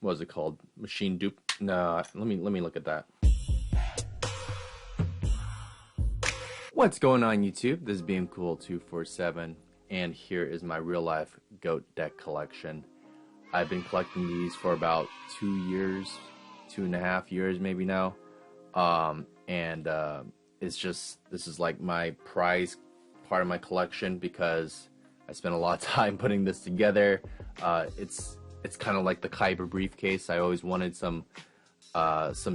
what is it called? Machine dupe? No, let me look at that. What's going on, YouTube? This is BeingCool247, and here is my real life goat deck collection. I've been collecting these for about 2 years, 2.5 years maybe now. It's just, this is like my prize part of my collection because I spent a lot of time putting this together. It's kind of like the Kyber briefcase. I always wanted some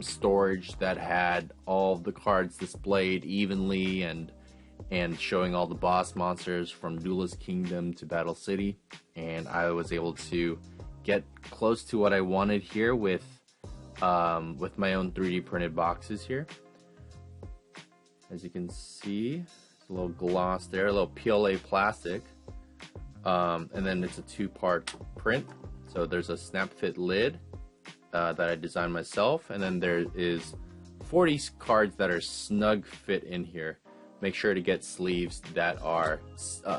storage that had all the cards displayed evenly and showing all the boss monsters from Duelist Kingdom to Battle City, and I was able to get close to what I wanted here with my own 3D printed boxes here. As you can see, a little gloss there, a little PLA plastic, and then it's a 2-part print. So there's a snap fit lid that I designed myself, and then there is 40 cards that are snug fit in here. Make sure to get sleeves that are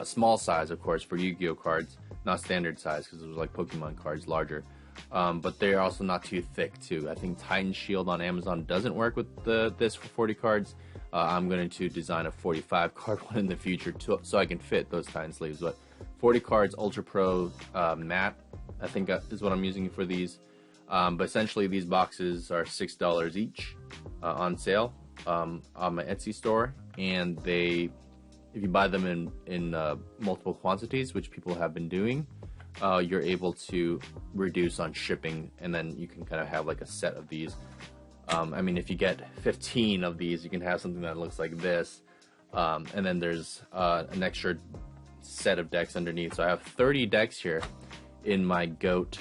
small size, of course, for Yu-Gi-Oh cards, not standard size because it was like Pokemon cards, larger. But they're also not too thick too. I think Titan Shield on Amazon doesn't work with this for 40 cards. I'm going to design a 45 card one in the future so I can fit those Titan sleeves. But 40 cards, Ultra Pro matte, I think is what I'm using for these. But essentially these boxes are $6 each on sale on my Etsy store, and if you buy them in multiple quantities, which people have been doing, you're able to reduce on shipping, and then you can kind of have like a set of these. I mean, if you get 15 of these, you can have something that looks like this, and then there's an extra set of decks underneath. So I have 30 decks here in my GOAT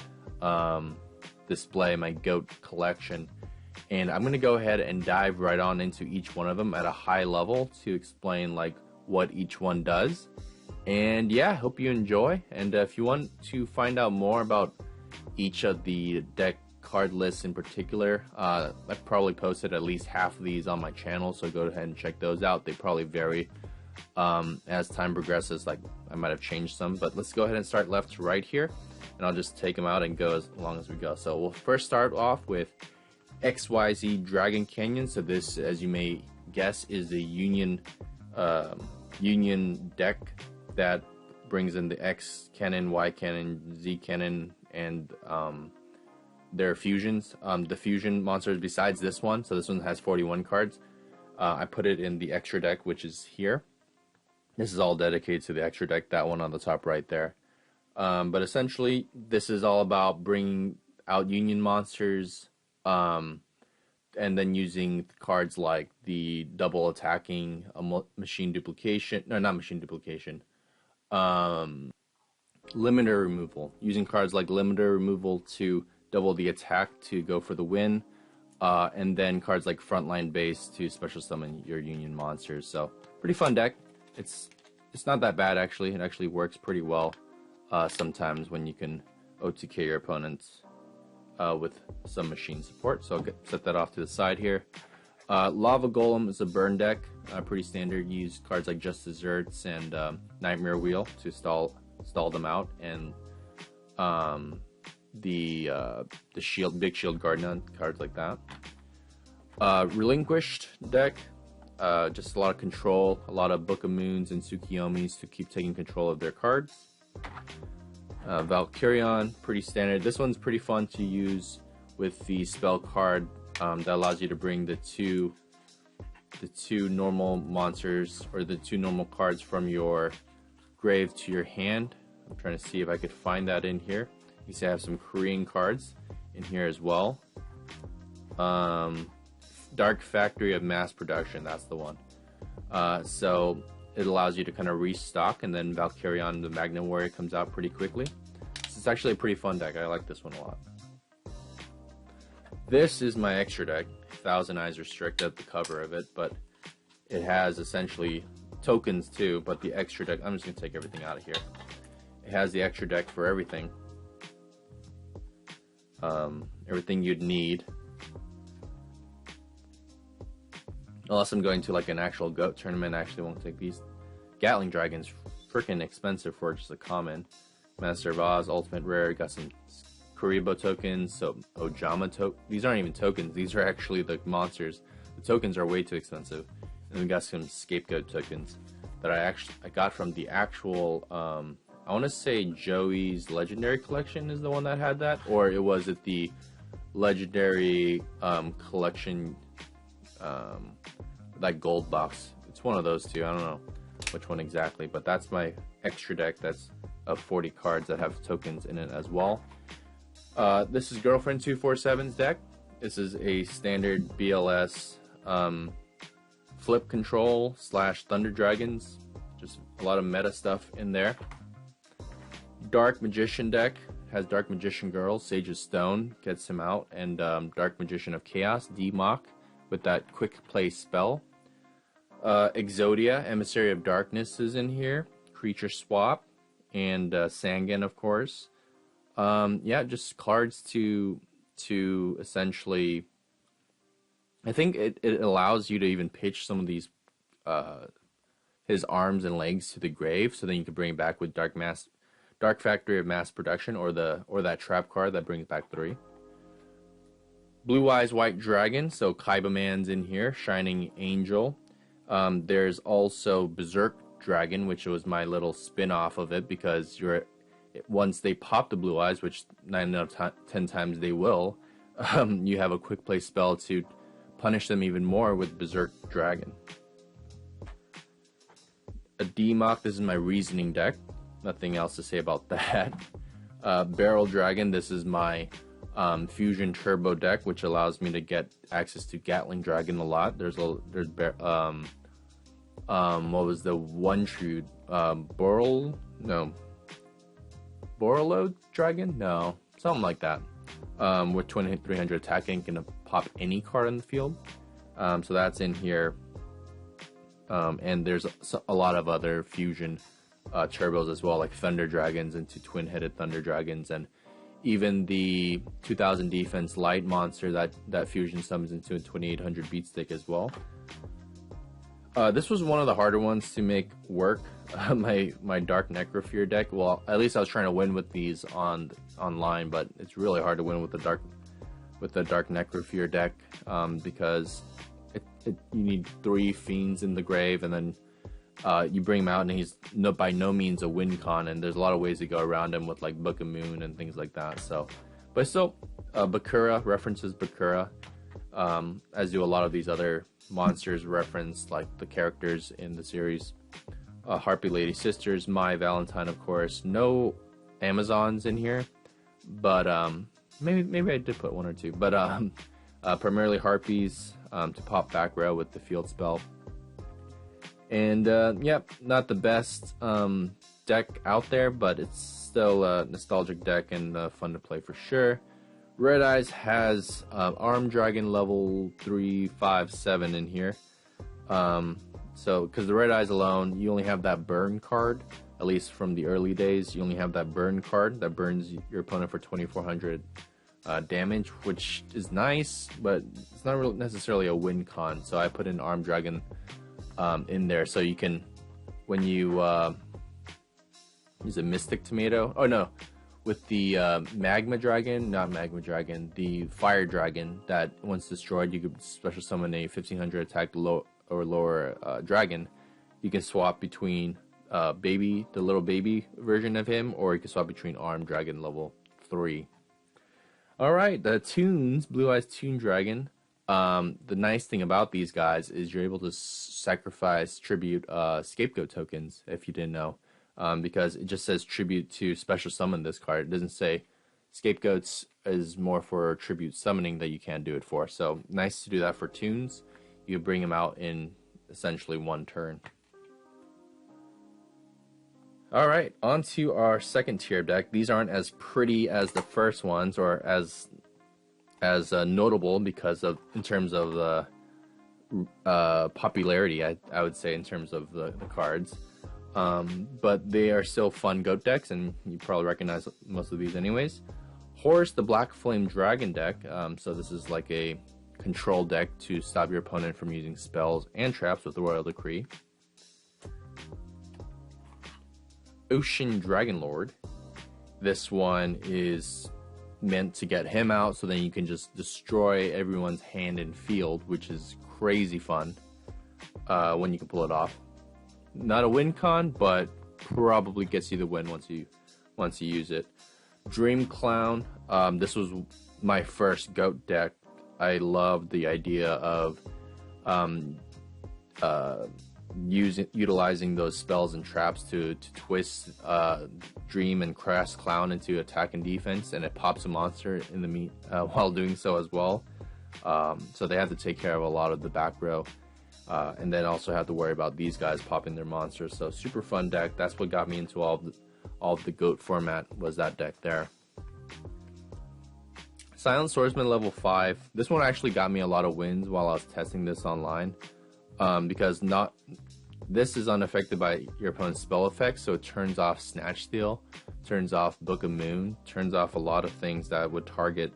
display, my GOAT collection, and I'm gonna go ahead and dive right on into each one of them at a high level to explain like what each one does. And yeah, hope you enjoy. And if you want to find out more about each of the deck card lists in particular, I've probably posted at least half of these on my channel, so go ahead and check those out. They probably vary as time progresses. Like, I might have changed some, but let's go ahead and start left to right here, and I'll just take them out and go as long as we go. So we'll first start off with XYZ Dragon Canyon. So this, as you may guess, is the Union deck that brings in the X cannon, Y cannon, Z cannon, and their fusions. The fusion monsters besides this one, so this one has 41 cards. I put it in the extra deck, which is here. This is all dedicated to the extra deck, that one on the top right there. But essentially, this is all about bringing out Union monsters, and then using cards like the double attacking, machine duplication, no, not machine duplication, limiter removal. Using cards like limiter removal to double the attack to go for the win, and then cards like frontline base to special summon your Union monsters. So pretty fun deck. It's not that bad actually. It actually works pretty well sometimes when you can OTK your opponents with some machine support. So I'll set that off to the side here. Lava Golem is a burn deck, pretty standard. Use cards like Just Desserts and Nightmare Wheel to stall them out, and the shield, Big Shield Guardian, cards like that. Relinquished deck, just a lot of control, a lot of Book of Moons and Tsukiyomis to keep taking control of their cards. Valkyrion, pretty standard. This one's pretty fun to use with the spell card that allows you to bring the two normal monsters, or the 2 normal cards from your grave to your hand. I'm trying to see if I could find that in here. You see I have some Korean cards in here as well. Dark Factory of Mass Production, that's the one. So it allows you to kind of restock, and then Valkyrion, the Magnum Warrior, comes out pretty quickly. This is actually a pretty fun deck. I like this one a lot. This is my extra deck. Thousand Eyes Restrict at the cover of it, but it has essentially tokens too, but the extra deck, I'm just going to take everything out of here. It has the extra deck for everything. Everything you'd need. Unless I'm going to like an actual GOAT tournament, I actually won't take these. Gatling Dragon's freaking expensive for just a common. Master of Oz, Ultimate Rare, got some Kuribo tokens, so Ojama these aren't even tokens, these are actually the monsters. The tokens are way too expensive. And we got some scapegoat tokens that I got from the actual I want to say Joey's Legendary Collection is the one that had that, or it was at the Legendary Collection, like gold box. It's one of those two. I don't know which one exactly, but that's my extra deck. That's of 40 cards that have tokens in it as well. This is Girlfriend 247's deck. This is a standard BLS flip control / Thunder Dragons. Just a lot of meta stuff in there. Dark Magician deck has Dark Magician Girl, Sage of Stone gets him out, and Dark Magician of Chaos, D-Mock, with that quick play spell. Exodia, Emissary of Darkness is in here, Creature Swap, and Sangan, of course. Yeah, just cards to essentially, I think it allows you to even pitch some of these his arms and legs to the grave, so then you can bring it back with Dark Factory of Mass Production, or that trap card that brings back 3. Blue Eyes White Dragon, so Kaiba Man's in here, Shining Angel. There's also Berserk Dragon, which was my little spin-off of it, because once they pop the blue eyes, which 9 out of 10 times they will, you have a quick play spell to punish them even more with Berserk Dragon. A D-Mock, this is my Reasoning deck. Nothing else to say about that. Barrel Dragon, this is my Fusion Turbo deck, which allows me to get access to Gatling Dragon a lot. There's what was the one true Borolo Dragon? No, something like that. With 2300 attacking, can pop any card in the field. So that's in here. And there's a lot of other fusion turbos as well, like Thunder Dragons into twin-headed Thunder Dragons, and even the 2000 defense light monster that fusion summons into a 2800 beat stick as well. This was one of the harder ones to make work. My Dark Necrofear deck. Well, at least I was trying to win with these online, but it's really hard to win with the Dark Necrofear deck, because you need 3 fiends in the grave, and then you bring him out, and he's by no means a win con, and there's a lot of ways to go around him with like Book of Moon and things like that. So, but still, Bakura references Bakura, as do a lot of these other monsters reference like the characters in the series. Harpy Lady Sisters, My Valentine, of course. No Amazons in here, but maybe I did put 1 or 2, but primarily Harpies to pop back row with the field spell. And yep, not the best deck out there, but it's still a nostalgic deck and fun to play for sure. Red Eyes has Arm Dragon level 3, 5, 7 in here. So, because the Red Eyes alone, you only have that burn card, at least from the early days, you only have that burn card that burns your opponent for 2400 damage, which is nice, but it's not really necessarily a win con. So I put in Arm Dragon in there, so you can, when you use a Mystic Tomato, oh no, with the Magma Dragon, not Magma Dragon, the Fire Dragon, that once destroyed, you could special summon a 1500 attack low or lower dragon. You can swap between the little baby version of him, or you can swap between Arm Dragon level 3. Alright, the Tunes, Blue Eyes Toon Dragon. The nice thing about these guys is you're able to sacrifice tribute scapegoat tokens, if you didn't know, because it just says tribute to special summon this card. It doesn't say scapegoats is more for tribute summoning that you can do it for. So nice to do that for Tunes. You bring them out in essentially 1 turn. Alright, on to our second tier deck. These aren't as pretty as the first ones, or as notable because of, in terms of the popularity, I would say, in terms of the cards. But they are still fun goat decks, and you probably recognize most of these anyways. Horus, the Black Flame Dragon deck. So this is like a control deck to stop your opponent from using spells and traps with the Royal Decree. Ocean Dragon Lord. This one is meant to get him out, so then you can just destroy everyone's hand and field, which is crazy fun when you can pull it off. Not a win con, but probably gets you the win once you use it. Dream Clown. This was my first goat deck. I love the idea of utilizing those spells and traps to twist Dream and Crass Clown into attack and defense, and it pops a monster in the while doing so as well. So they have to take care of a lot of the back row, and then also have to worry about these guys popping their monsters. So super fun deck. That's what got me into all of the goat format, was that deck there. Silent Swordsman level 5. This one actually got me a lot of wins while I was testing this online, because this is unaffected by your opponent's spell effects, so it turns off Snatch Steal, turns off Book of Moon, turns off a lot of things that would target,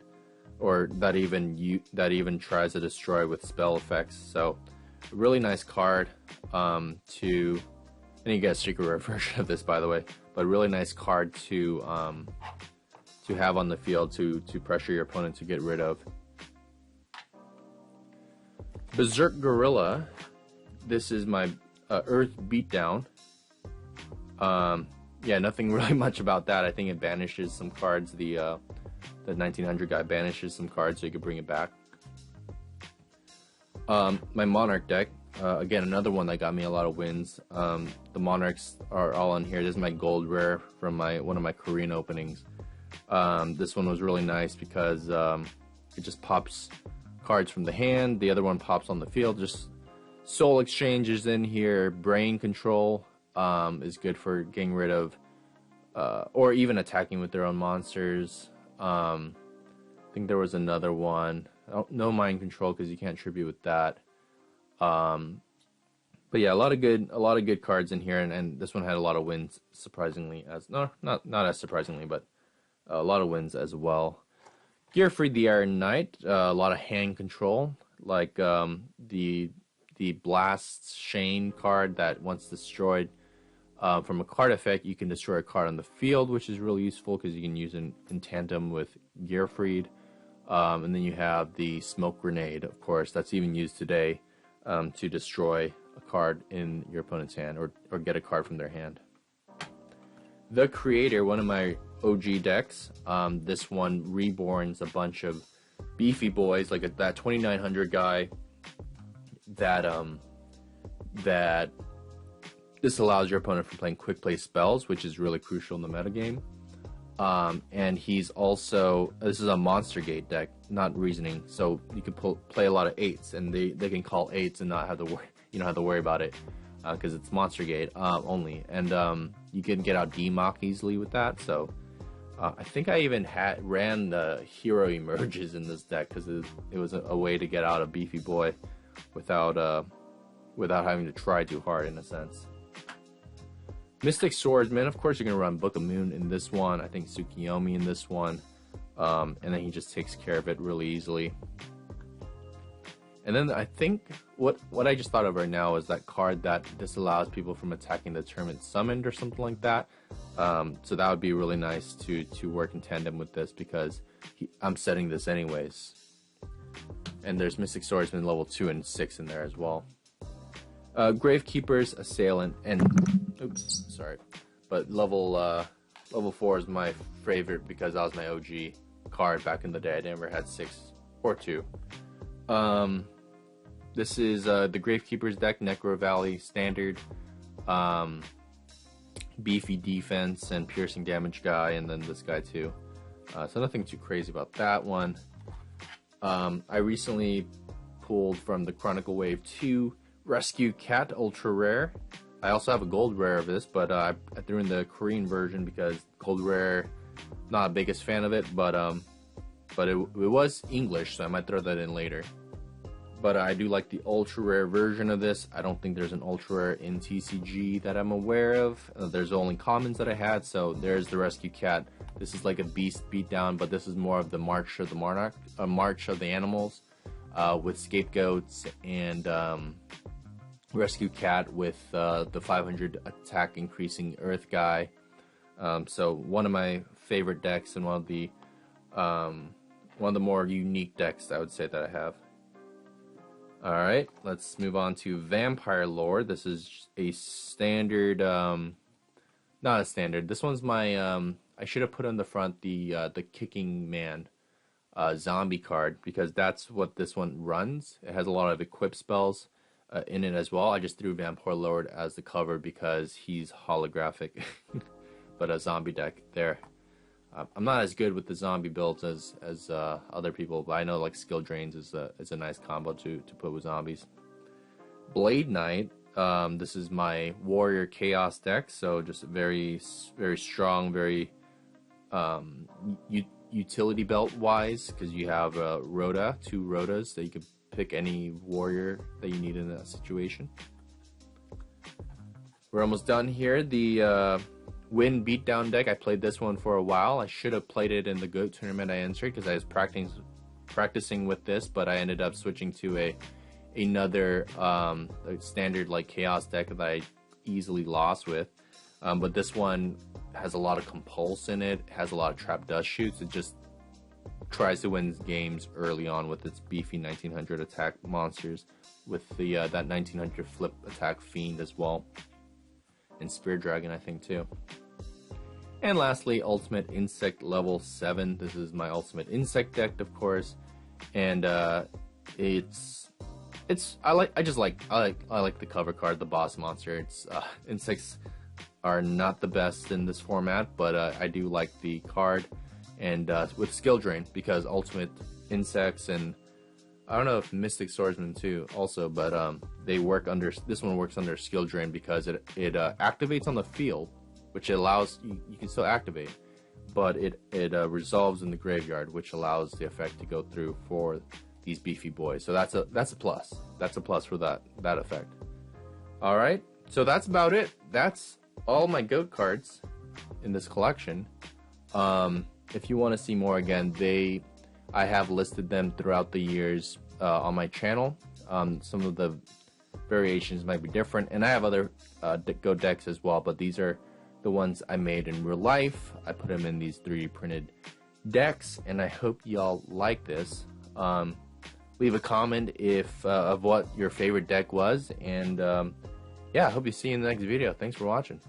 or that even tries to destroy with spell effects. So a really nice card and you get a secret rare version of this, by the way, but a really nice card to have on the field to pressure your opponent to get rid of. Berserk Gorilla. This is my Earth Beatdown. Yeah, nothing really much about that. I think it banishes some cards. The 1900 guy banishes some cards so you can bring it back. My Monarch deck. Again, another one that got me a lot of wins. The Monarchs are all on here. This is my gold rare from one of my Korean openings. This one was really nice because it just pops cards from the hand. The other one pops on the field. Just Soul Exchange is in here. Brain Control is good for getting rid of or even attacking with their own monsters. I think there was another one. No Mind Control because you can't tribute with that. But yeah, a lot of good cards in here, and this one had a lot of wins, surprisingly. Not as surprisingly, but a lot of wins as well. Gearfried the Iron Knight, a lot of hand control, like the Blast Shane card that once destroyed from a card effect, you can destroy a card on the field, which is really useful because you can use it in tandem with Gearfried. And then you have the Smoke Grenade, of course, that's even used today to destroy a card in your opponent's hand or get a card from their hand. The Creator, one of my OG decks. This one reborns a bunch of beefy boys, like that 2900 guy that disallows your opponent from playing quick play spells, which is really crucial in the metagame. And he's also, this is a Monster Gate deck, not Reasoning, so you can play a lot of 8s, and they can call 8s and not have to worry, you don't have to worry about it because it's Monster Gate only, and you can get out DMOC easily with that. So I think I even ran the Hero Emerges in this deck because it was a way to get out a beefy boy without having to try too hard, in a sense. Mystic Swordsman, of course you're going to run Book of Moon in this one, I think Tsukiyomi in this one, and then he just takes care of it really easily. And then I think what I just thought of right now is that card that disallows people from attacking the turn it's summoned or something like that. So that would be really nice to work in tandem with this because I'm setting this anyways. And there's Mystic Swordsman level 2 and 6 in there as well. Gravekeeper's Assailant, and oops, sorry, but level 4 is my favorite because that was my OG card back in the day. I never had 6 or 2. This is the Gravekeeper's deck, Necro Valley standard, beefy defense and piercing damage guy, and then this guy too. So nothing too crazy about that one. I recently pulled from the Chronicle Wave 2 Rescue Cat Ultra Rare. I also have a gold rare of this, but I threw in the Korean version because gold rare, not the biggest fan of it, but it was English, so I might throw that in later. But I do like the ultra rare version of this. I don't think there's an ultra rare in TCG that I'm aware of. There's only commons that I had, so there's the Rescue Cat. This is like a beast beatdown, but this is more of the March of the Monarch, March of the Animals, with scapegoats and Rescue Cat with the 500 attack increasing Earth guy. So one of my favorite decks and one of the one of the more unique decks I would say that I have. Alright, let's move on to Vampire Lore. This is a standard, not a standard. This one's my, I should have put on the front the Kicking Man zombie card, because that's what this one runs. It has a lot of equip spells in it as well. I just threw Vampire Lord as the cover because he's holographic, but a zombie deck there. I'm not as good with the zombie builds as other people, but I know like Skill Drains is a nice combo to put with zombies. Blade Knight. This is my Warrior Chaos deck, so just very strong, very utility belt wise, because you have two Rhodas that you can pick any warrior that you need in that situation. We're almost done here. The Win Beatdown deck, I played this one for a while. I should have played it in the GOAT tournament I entered because I was practicing with this, but I ended up switching to another standard like Chaos deck that I easily lost with. But this one has a lot of compulse in it, has a lot of trap dust shoots. It just tries to win games early on with its beefy 1900 attack monsters, with the that 1900 flip attack fiend as well, and Spear Dragon I think too. And lastly, Ultimate Insect level 7. This is my Ultimate Insect deck, of course, and I like the cover card, the boss monster. It's insects are not the best in this format, but I do like the card, and with Skill Drain, because Ultimate Insects, and I don't know if Mystic Swordsman too also, but they work under, this one works under Skill Drain because it activates on the field, which allows you can still activate, but it resolves in the graveyard, which allows the effect to go through for these beefy boys. So that's a plus. That's a plus for that effect. All right, so that's about it. That's all my GOAT cards in this collection. If you want to see more, again, I have listed them throughout the years on my channel. Some of the variations might be different, and I have other GOAT decks as well, but these are the ones I made in real life. I put them in these 3D printed decks, and I hope y'all like this. Leave a comment of what your favorite deck was, and yeah, I hope you see you in the next video. Thanks for watching.